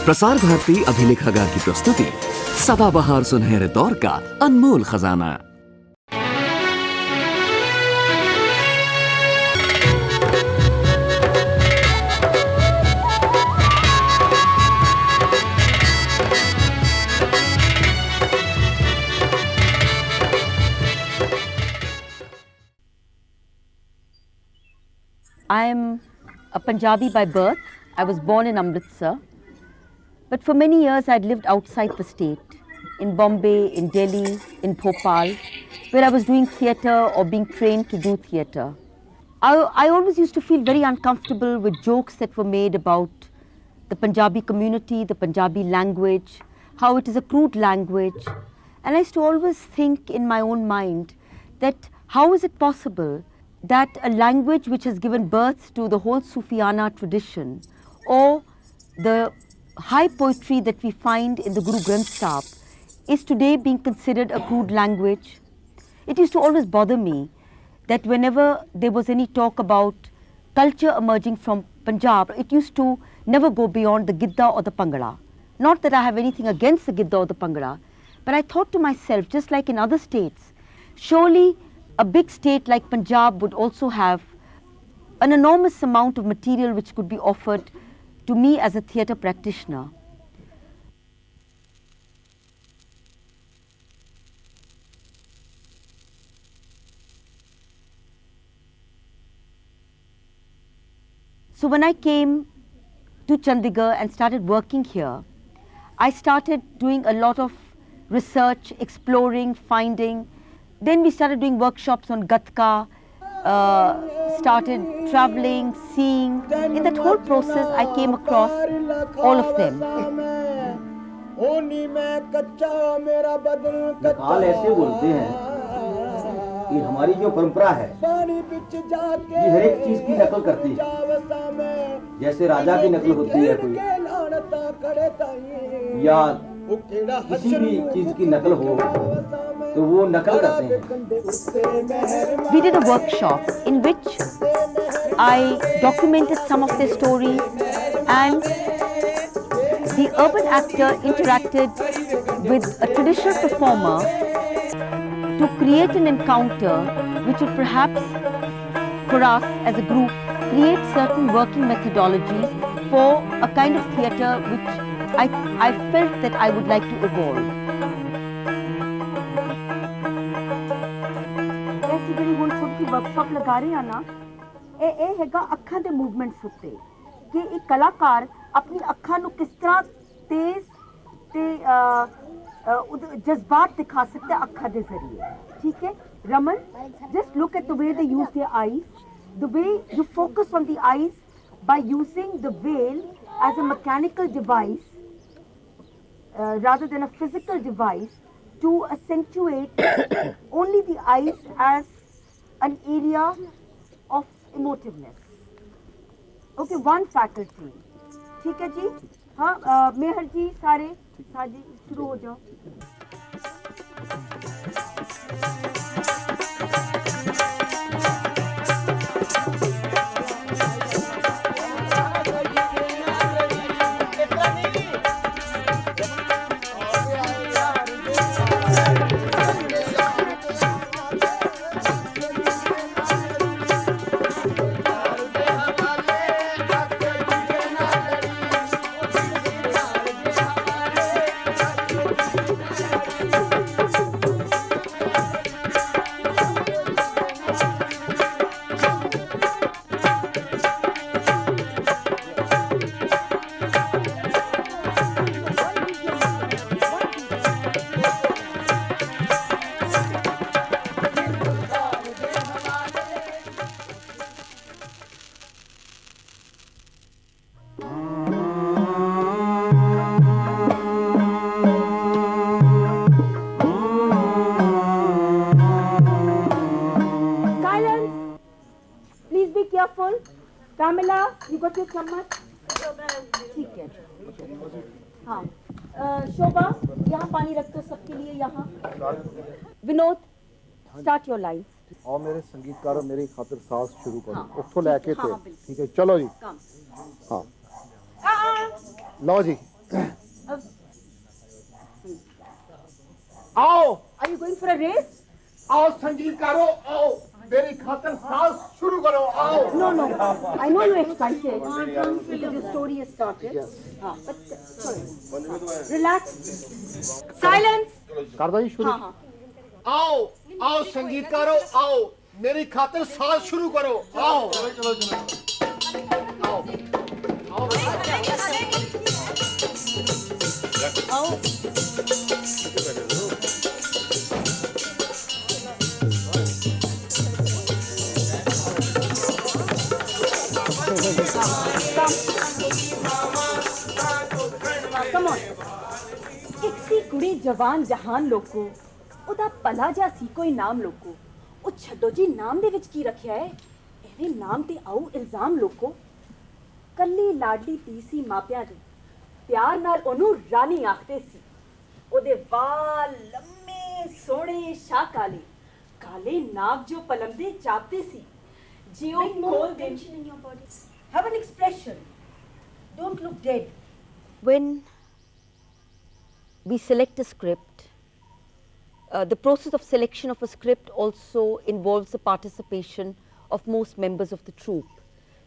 प्रसार भारती अभिलेखागार की प्रस्तुति सदाबहार सुनहरे दौर का अनमोल खजाना। I am a Punjabi by birth. I was born in Amritsar. But for many years I'd lived outside the state, in Bombay, in Delhi, in Bhopal, where I was doing theatre or being trained to do theatre. I always used to feel very uncomfortable with jokes that were made about the Punjabi community, the Punjabi language, how it is a crude language. And I used to always think in my own mind that how is it possible that a language which has given birth to the whole Sufiana tradition or the high poetry that we find in the Guru Granth Sahib is today being considered a crude language. It used to always bother me that whenever there was any talk about culture emerging from Punjab, it used to never go beyond the Gidda or the Pangada. Not that I have anything against the Gidda or the Pangada, but I thought to myself, just like in other states, surely a big state like Punjab would also have an enormous amount of material which could be offered to me as a theatre practitioner. So when I came to Chandigarh and started working here, I started doing a lot of research, exploring, finding. Then we started doing workshops on Gatka, started traveling, seeing. In that whole process, I came across all of them. नकाल ऐसे बोलते हैं कि हमारी जो परंपरा है ये हर एक चीज की नकल करती है। जैसे राजा की नकल होती है कोई, या किसी भी चीज की नकल हो तो वो नकल करते हैं। We did a workshop in which I documented some of their stories, and the urban actor interacted with a traditional performer to create an encounter which would perhaps, for us as a group, create certain working methodologies for a kind of theatre which I felt that I would like to evolve. ऐसी ਜਿਹੜੀ ਹੁਣ ਛੋਟੀ workshop ਲਗਾ ਰਹੇ ਆ ਨਾ, ਇਹ ਹੈਗਾ ਅੱਖਾਂ ਦੇ ਮੂਵਮੈਂਟਸ ਉੱਤੇ ਕਿ ਇੱਕ ਕਲਾਕਾਰ ਆਪਣੀ ਅੱਖਾਂ ਨੂੰ ਕਿਸ ਤਰ੍ਹਾਂ ਤੇਜ਼ ਤੇ ਜਜ਼ਬਾਤ ਦਿਖਾ ਸਕਦਾ ਹੈ ਅੱਖਾਂ ਦੇ ਜ਼ਰੀਏ। ਠੀਕ ਹੈ Raman, just look at the way they use their eyes, the way you focus on the eyes by using the veil as a mechanical device rather than a physical device to accentuate only the eyes as an area of emotiveness. Okay, one faculty. ठीक है जी, हाँ मेहर जी सारे जी शुरू हो जाओ। You got your चम्मच? ठीक है। हाँ, शोभा यहाँ पानी रख दो सबके लिए यहाँ। Vinod, start your lines. और मेरे संगीतकार मेरी खातिर साज शुरू करो। उत्थों लेके थे, ठीक है, चलो जी। हाँ, लो जी, आओ Are you going for a race? आओ संगीतकारों आओ मेरी खातिर सांस शुरू करो आओ No, no. I know you're excited because your story has started. Yes. But sorry. Relax. Silence. कर दो जी शुरू हाँ हाँ. आओ आओ संगीतकारों आओ मेरी खातिर सांस शुरू करो आओ आओ Come on. ਇੱਕ ਸੀ ਕੁੜੀ ਜਵਾਨ ਜਹਾਨ ਲੋਕੋ ਉਹਦਾ ਪਲਾ ਜਾ ਸੀ ਕੋਈ ਨਾਮ ਲੋਕੋ ਉਹ ਛੱਡੋ ਜੀ ਨਾਮ ਦੇ ਵਿੱਚ ਕੀ ਰੱਖਿਆ ਹੈ ਐਵੇਂ ਨਾਮ ਤੇ ਆਉ ਇਲਜ਼ਾਮ ਲੋਕੋ ਕੱਲੀ ਲਾਡਲੀ ਧੀ ਸੀ ਮਾਪਿਆਂ ਦੀ ਪਿਆਰ ਨਾਲ ਉਹਨੂੰ ਰਾਣੀ ਆਖਦੇ ਸੀ ਉਹਦੇ ਵਾਲ ਲੰਮੇ ਸੋਹਣੇ ਸ਼ਾਹ ਕਾਲੇ ਕਾਲੇ ਨਾਗ ਜੋ ਪਲਮਦੇ ਚਾਪਦੇ ਸੀ ਜੇ ਉਹ ਖੋਲ ਦੇ Have an expression. Don't look dead. When we select a script, the process of selection of a script also involves the participation of most members of the troupe.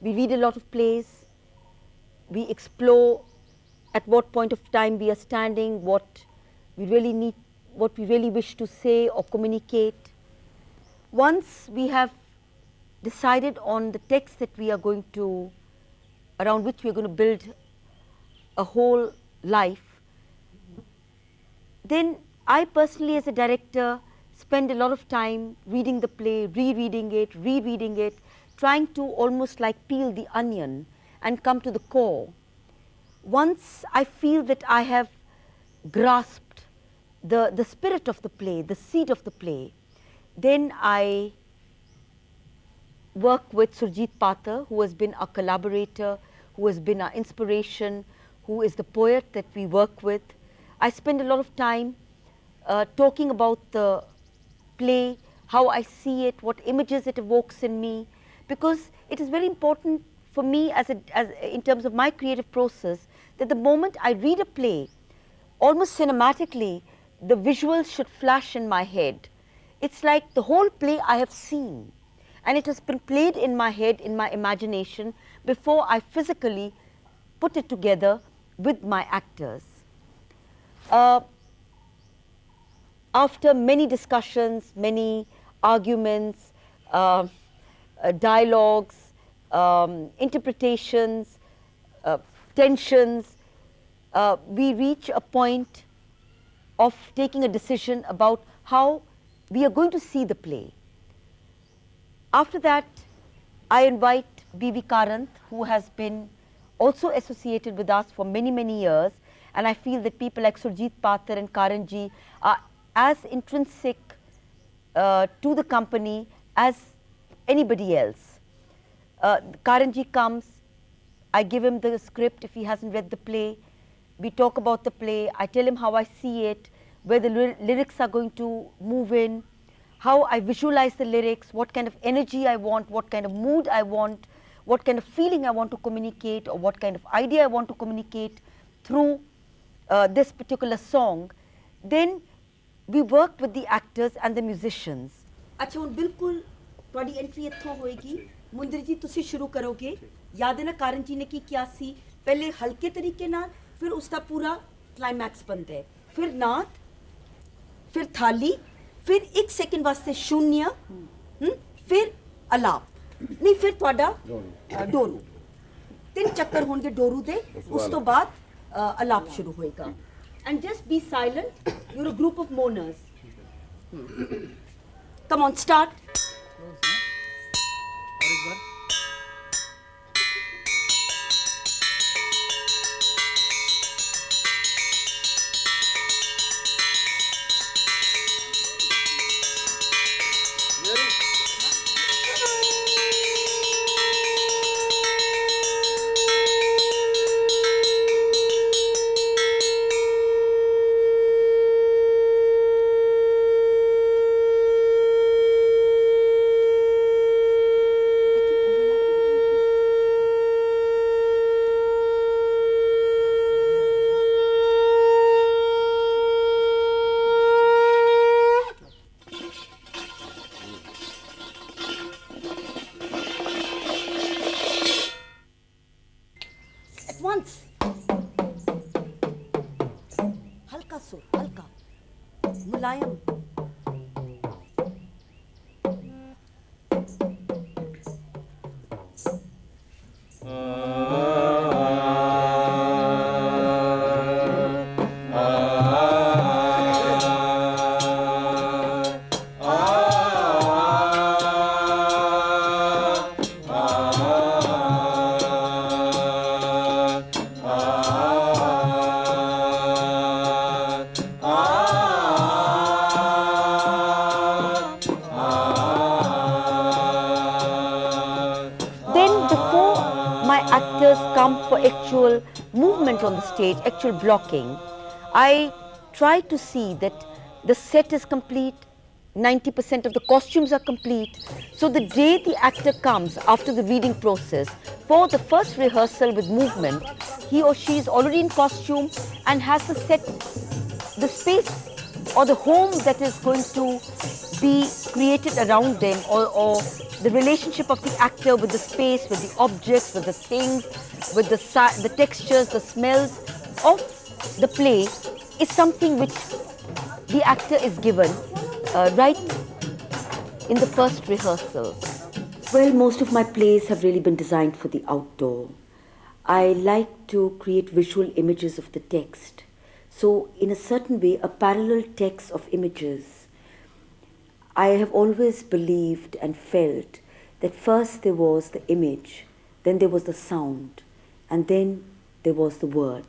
We read a lot of plays, we explore at what point of time we are standing, what we really need, what we really wish to say or communicate. Once we have decided on the text that we are going to, around which we are going to build a whole life, then I personally as a director spend a lot of time reading the play, rereading it, trying to almost like peel the onion and come to the core. Once I feel that I have grasped the spirit of the play, the seed of the play, then I work with Surjit Patra, who has been our collaborator, who has been our inspiration, who is the poet that we work with. I spend a lot of time talking about the play, how I see it, what images it evokes in me, because it is very important for me as in terms of my creative process that the moment I read a play, almost cinematically, the visuals should flash in my head. It's like the whole play I have seen, and it has been played in my head, in my imagination, before I physically put it together with my actors. After many discussions, many arguments, dialogues, interpretations, tensions, we reach a point of taking a decision about how we are going to see the play. After that, I invite B.V. Karanth, who has been also associated with us for many, many years, and I feel that people like Surjit Patra and Karanji are as intrinsic to the company as anybody else. Karanji comes, I give him the script if he hasn't read the play, we talk about the play, I tell him how I see it, where the lyrics are going to move in, how I visualize the lyrics, what kind of energy I want, what kind of mood I want, what kind of feeling I want to communicate, or what kind of idea I want to communicate through this particular song. Then we worked with the actors and the musicians. अच्छा उन बिल्कुल थोड़ी entry इत्थों होएगी मुंदरी जी तुसी शुरू करोगे याद है ना कारण जी ने की क्या सी पहले हल्के तरीके नाल फिर उसका पूरा क्लाइमैक्स बनता है फिर नाद फिर थाली फिर एक सेकंड वास्ते शून्य फिर अलाप नहीं फिर थोड़ा डोरू तीन चक्कर होंगे डोरू दे उस तो बाद अलाप शुरू होएगा and just be silent, you're a group of mourners. Come on, start. once. Halka sur, halka. Mulayam. Come for actual movement on the stage, actual blocking, I try to see that the set is complete, 90% of the costumes are complete. So the day the actor comes after the reading process for the first rehearsal with movement, he or she is already in costume and has the set, the space or the home that is going to be created around them, or the relationship of the actor with the space, with the objects, with the things, with the textures, the smells of the play is something which the actor is given right in the first rehearsal. Well, most of my plays have really been designed for the outdoor. I like to create visual images of the text. So in a certain way, a parallel text of images. I have always believed and felt that first there was the image, then there was the sound, and then there was the word.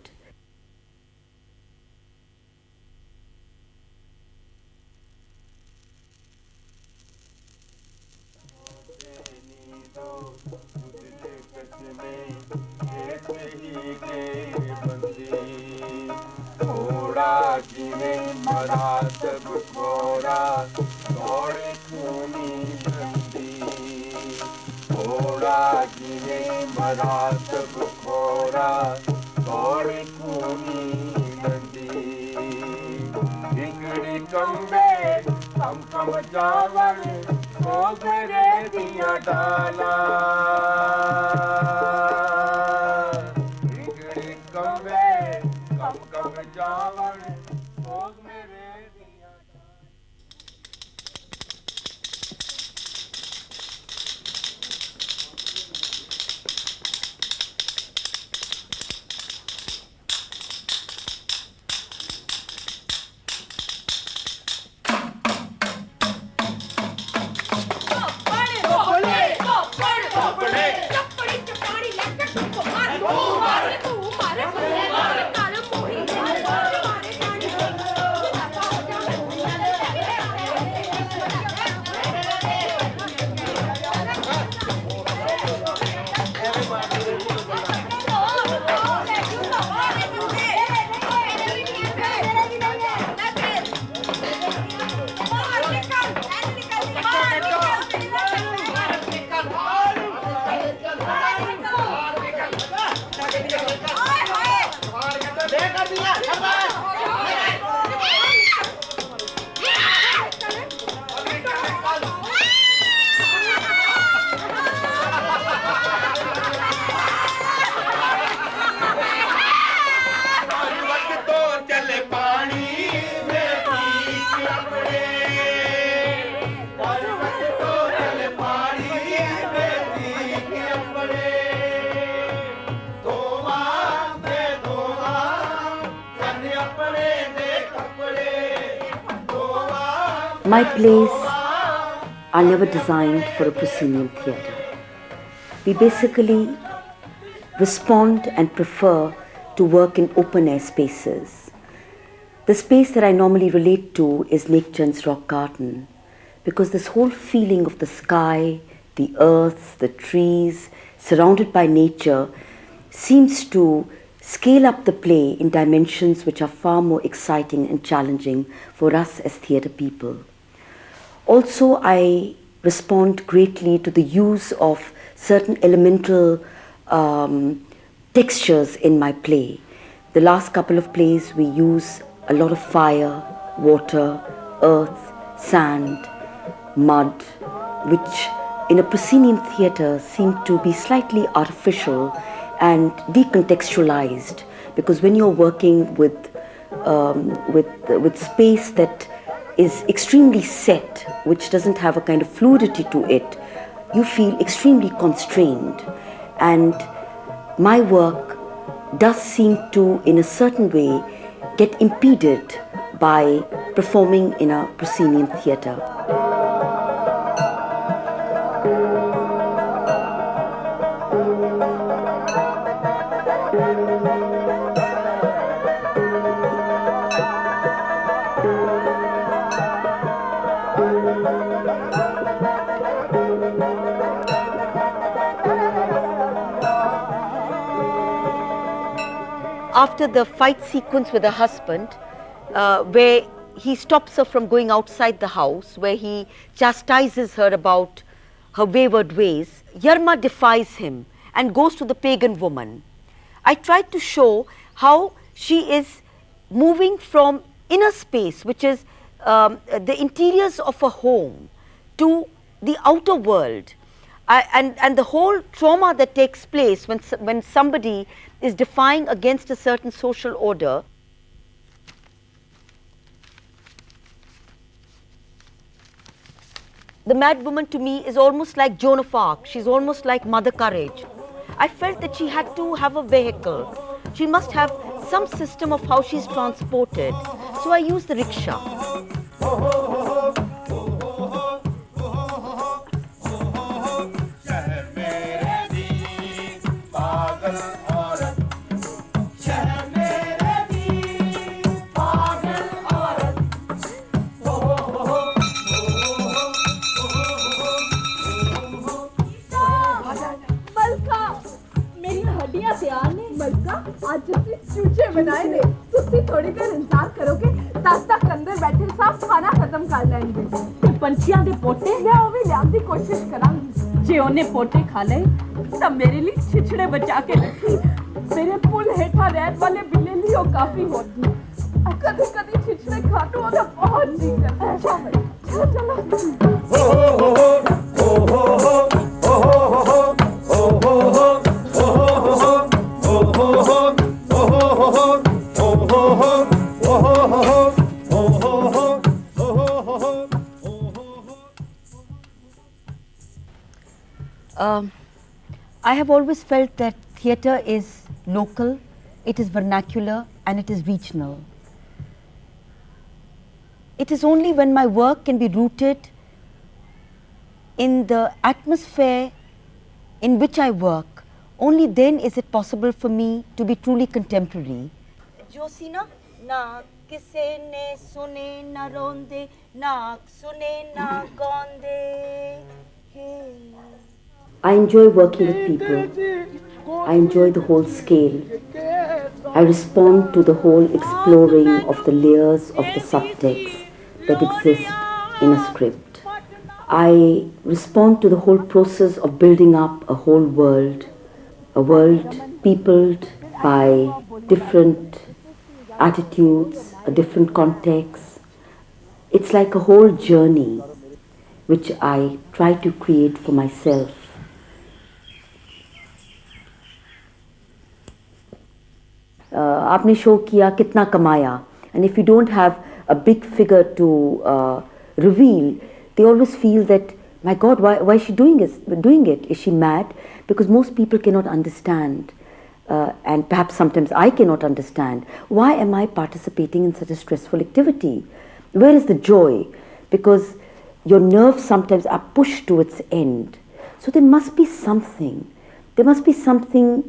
My plays are never designed for a proscenium theatre. We basically respond and prefer to work in open air spaces. The space that I normally relate to is Nekchand's rock garden, because this whole feeling of the sky, the earth, the trees, surrounded by nature, seems to scale up the play in dimensions which are far more exciting and challenging for us as theatre people. Also, I respond greatly to the use of certain elemental textures in my play. The last couple of plays we use a lot of fire, water, earth, sand, mud, which in a proscenium theatre seem to be slightly artificial and decontextualized, because when you're working with space that is extremely set, which doesn't have a kind of fluidity to it, you feel extremely constrained. And my work does seem to, in a certain way, get impeded by performing in a proscenium theatre. After the fight sequence with her husband, where he stops her from going outside the house, where he chastises her about her wayward ways, Yerma defies him and goes to the pagan woman. I tried to show how she is moving from inner space, which is the interiors of a home, to the outer world. And the whole trauma that takes place when somebody is defying against a certain social order. The Mad Woman to me is almost like Joan of Arc. She's almost like Mother Courage. I felt that she had to have a vehicle. She must have some system of how she's transported. So I used the rickshaw. आज ਅਸੀਂ ਚੂਚੇ ਬਣਾਏ ਨੇ ਤੁਸੀਂ ਥੋੜੀ ਦੇਰ ਇੰਤਜ਼ਾਰ ਕਰੋਗੇ ਤਦ ਤੱਕ ਅੰਦਰ ਬੈਠੇ ਸਭ ਖਾਣਾ ਖਤਮ ਕਰ ਲੈਣਗੇ ਤੇ ਪੰਛੀਆਂ ਦੇ ਪੋਟੇ ਮੈਂ ਉਹ ਵੀ ਲਿਆਉਣ ਦੀ ਕੋਸ਼ਿਸ਼ ਕਰਾਂਗੀ ਜੇ ਉਹਨੇ ਪੋਟੇ ਖਾ ਲਏ ਤਾਂ ਮੇਰੇ ਲਈ ਛਿਛੜੇ ਬਚਾ ਕੇ ਰੱਖੀ ਮੇਰੇ ਪੁੱਲ ਹੇਠਾਂ ਰਹਿਣ ਵਾਲੇ ਬਿੱਲੇ ਲਈ ਉਹ ਕਾਫੀ ਹੋਗੀ ਕਦੇ ਕਦੇ ਛਿਛੜੇ ਖਾਣੋਂ ਉਹਦਾ ਬਹੁਤ ਜੀ ਕਰਦਾ ਚਲੋ ਚਲੋ I have always felt that theatre is local, it is vernacular, and it is regional. It is only when my work can be rooted in the atmosphere in which I work, only then is it possible for me to be truly contemporary. Josina, na kise ne sune na ronde, na sune na gonde. I enjoy working with people. I enjoy the whole scale. I respond to the whole exploring of the layers of the subtext that exist in a script. I respond to the whole process of building up a world peopled by different attitudes, a different context. It's like a whole journey which I try to create for myself. आपने show किया कितना कमाया, and if you don't have a big figure to reveal, they always feel that, my God, why is she doing it? Is she mad? Because most people cannot understand, and perhaps sometimes I cannot understand, why am I participating in such a stressful activity? Where is the joy? Because your nerves sometimes are pushed to its end. So there must be something. There must be something.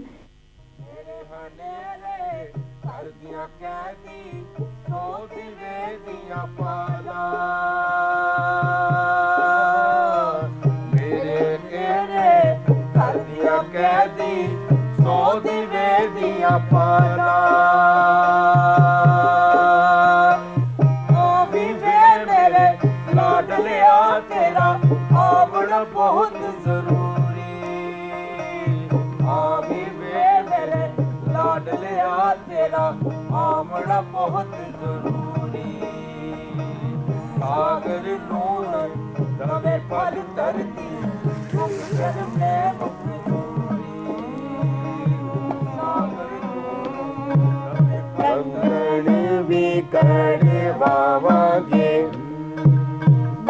कड़वावांगे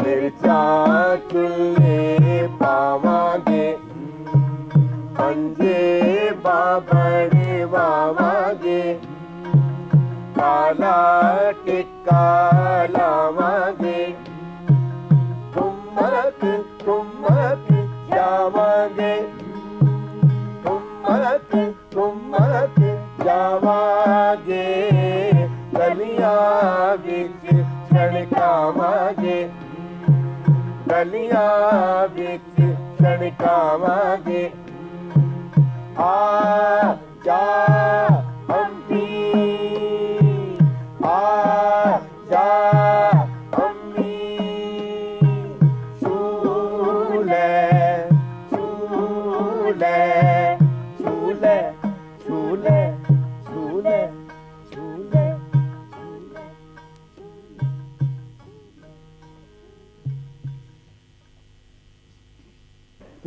मिर्चा चुल्हे पावांगे पंजे बाबड़े वावांगे काला टिक्का लावांगे ठुमक ठुमक जावांगे ठुमक ठुमक जावांगे गलियां विच छणकावांगे गलियां विच छणकावांगे आ जा अम्मी आ जा अम्मी झूले झूले झूले झूले झूले झूले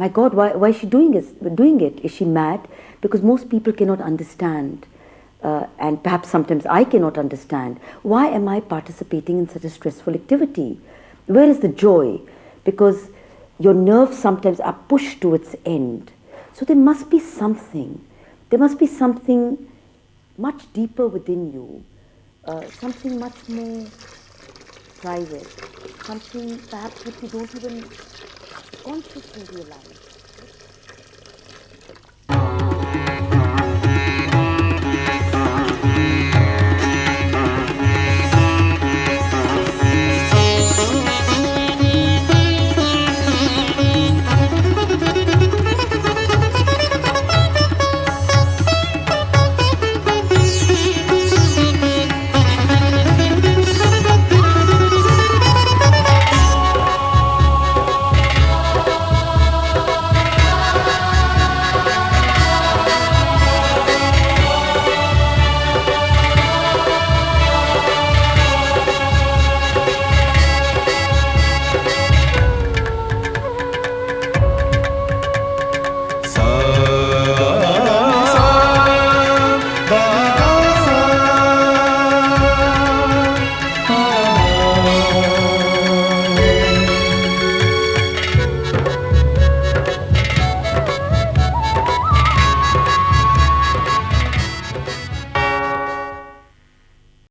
My God, why is she doing it? Is she mad? Because most people cannot understand, and perhaps sometimes I cannot understand, why am I participating in such a stressful activity? Where is the joy? Because your nerves sometimes are pushed to its end. So there must be something much deeper within you, something much more private, something perhaps which you don't even consciously realize.